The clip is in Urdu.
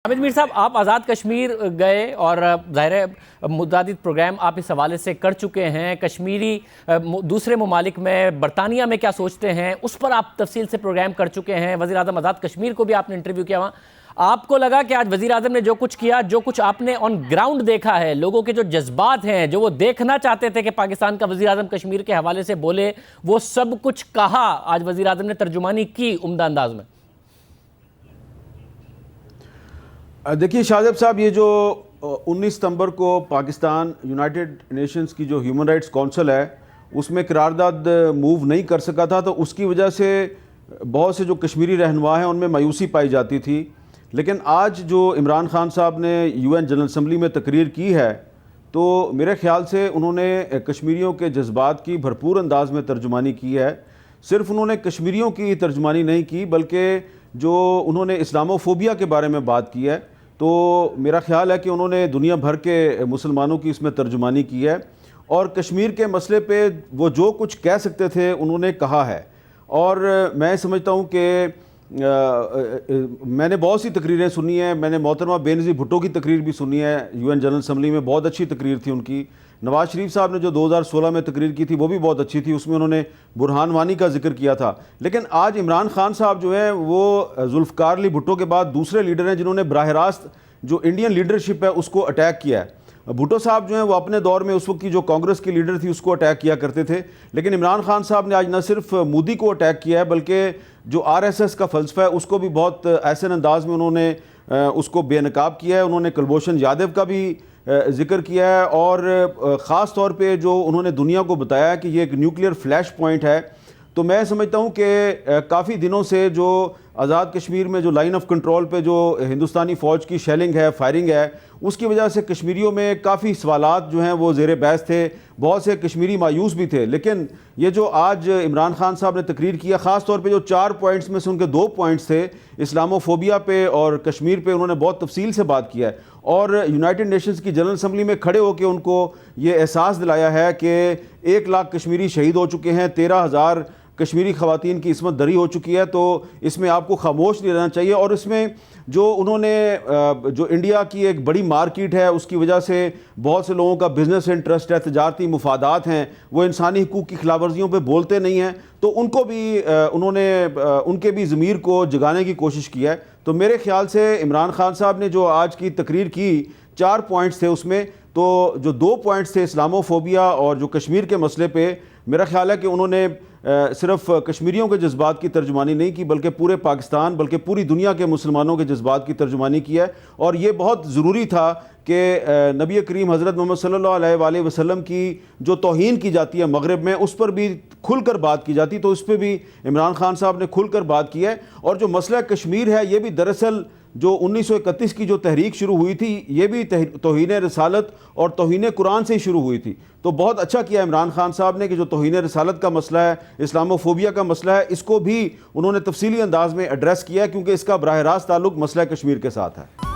حامد میر صاحب، آپ آزاد کشمیر گئے اور ظاہر ہے متعدد پروگرام آپ اس حوالے سے کر چکے ہیں. کشمیری دوسرے ممالک میں، برطانیہ میں کیا سوچتے ہیں اس پر آپ تفصیل سے پروگرام کر چکے ہیں. وزیر اعظم آزاد کشمیر کو بھی آپ نے انٹرویو کیا وہاں. آپ کو لگا کہ آج وزیر اعظم نے جو کچھ کیا، جو کچھ آپ نے آن گراؤنڈ دیکھا ہے، لوگوں کے جو جذبات ہیں، جو وہ دیکھنا چاہتے تھے کہ پاکستان کا وزیر اعظم کشمیر کے حوالے سے بولے، وہ سب کچھ کہا، آج وزیر اعظم نے ترجمانی کی عمدہ انداز میں؟ دیکھیے شاہزیب صاحب، یہ جو 19 ستمبر کو پاکستان یونائٹڈ نیشنز کی جو ہیومن رائٹس کونسل ہے اس میں قرارداد موو نہیں کر سکا تھا، تو اس کی وجہ سے بہت سے جو کشمیری رہنما ہیں ان میں مایوسی پائی جاتی تھی. لیکن آج جو عمران خان صاحب نے UN جنرل اسمبلی میں تقریر کی ہے تو میرے خیال سے انہوں نے کشمیریوں کے جذبات کی بھرپور انداز میں ترجمانی کی ہے. صرف انہوں نے کشمیریوں کی ترجمانی نہیں کی بلکہ جو انہوں نے اسلاموفوبیا کے بارے میں بات کی ہے، تو میرا خیال ہے کہ انہوں نے دنیا بھر کے مسلمانوں کی اس میں ترجمانی کی ہے. اور کشمیر کے مسئلے پہ وہ جو کچھ کہہ سکتے تھے انہوں نے کہا ہے. اور میں سمجھتا ہوں کہ میں نے بہت سی تقریریں سنی ہیں. میں نے محترمہ بینظیر بھٹو کی تقریر بھی سنی ہے UN جنرل اسمبلی میں، بہت اچھی تقریر تھی ان کی. نواز شریف صاحب نے جو 2016 میں تقریر کی تھی وہ بھی بہت اچھی تھی، اس میں انہوں نے برہان وانی کا ذکر کیا تھا. لیکن آج عمران خان صاحب جو ہیں وہ ذوالفقار علی بھٹو کے بعد دوسرے لیڈر ہیں جنہوں نے براہ راست جو انڈین لیڈرشپ ہے اس کو اٹیک کیا ہے. بھٹو صاحب جو ہیں وہ اپنے دور میں اس وقت کی جو کانگریس کی لیڈر تھی اس کو اٹیک کیا کرتے تھے، لیکن عمران خان صاحب نے آج نہ صرف مودی کو اٹیک کیا ہے بلکہ جو RSS کا فلسفہ ہے اس کو بھی بہت احسن انداز میں انہوں نے اس کو بے نقاب کیا ہے. انہوں نے کلبھوشن یادو کا بھی ذکر کیا ہے اور خاص طور پہ جو انہوں نے دنیا کو بتایا کہ یہ ایک نیوکلیئر فلیش پوائنٹ ہے. تو میں سمجھتا ہوں کہ کافی دنوں سے جو آزاد کشمیر میں جو لائن آف کنٹرول پہ جو ہندوستانی فوج کی شیلنگ ہے، فائرنگ ہے، اس کی وجہ سے کشمیریوں میں کافی سوالات جو ہیں وہ زیر بحث تھے. بہت سے کشمیری مایوس بھی تھے. لیکن یہ جو آج عمران خان صاحب نے تقریر کیا، خاص طور پہ جو 4 پوائنٹس میں سے ان کے 2 پوائنٹس تھے اسلاموفوبیا پہ اور کشمیر پہ، انہوں نے بہت تفصیل سے بات کیا ہے اور یونائٹڈ نیشنز کی جنرل اسمبلی میں کھڑے ہو کے ان کو یہ احساس دلایا ہے کہ 1 لاکھ کشمیری شہید ہو چکے ہیں، 13,000 کشمیری خواتین کی عصمت دری ہو چکی ہے. تو اس میں آپ کو خاموش نہیں رہنا چاہیے. اور اس میں جو انہوں نے جو انڈیا کی ایک بڑی مارکیٹ ہے اس کی وجہ سے بہت سے لوگوں کا بزنس انٹرسٹ ہے، تجارتی مفادات ہیں، وہ انسانی حقوق کی خلاف ورزیوں پہ بولتے نہیں ہیں، تو ان کو بھی انہوں نے ان کے بھی ضمیر کو جگانے کی کوشش کی ہے. تو میرے خیال سے عمران خان صاحب نے جو آج کی تقریر کی 4 پوائنٹس تھے اس میں، تو جو 2 پوائنٹس تھے اسلاموفوبیا اور جو کشمیر کے مسئلے پہ، میرا خیال ہے کہ انہوں نے صرف کشمیریوں کے جذبات کی ترجمانی نہیں کی بلکہ پورے پاکستان بلکہ پوری دنیا کے مسلمانوں کے جذبات کی ترجمانی کی ہے. اور یہ بہت ضروری تھا کہ نبی کریم حضرت محمد صلی اللہ علیہ وآلہ وسلم کی جو توہین کی جاتی ہے مغرب میں، اس پر بھی کھل کر بات کی جاتی، تو اس پہ بھی عمران خان صاحب نے کھل کر بات کی ہے. اور جو مسئلہ کشمیر ہے یہ بھی دراصل جو 1931 کی جو تحریک شروع ہوئی تھی یہ بھی توہین رسالت اور توہین قرآن سے ہی شروع ہوئی تھی. تو بہت اچھا کیا عمران خان صاحب نے کہ جو توہین رسالت کا مسئلہ ہے، اسلاموفوبیا کا مسئلہ ہے، اس کو بھی انہوں نے تفصیلی انداز میں ایڈریس کیا ہے کیونکہ اس کا براہ راست تعلق مسئلہ کشمیر کے ساتھ ہے.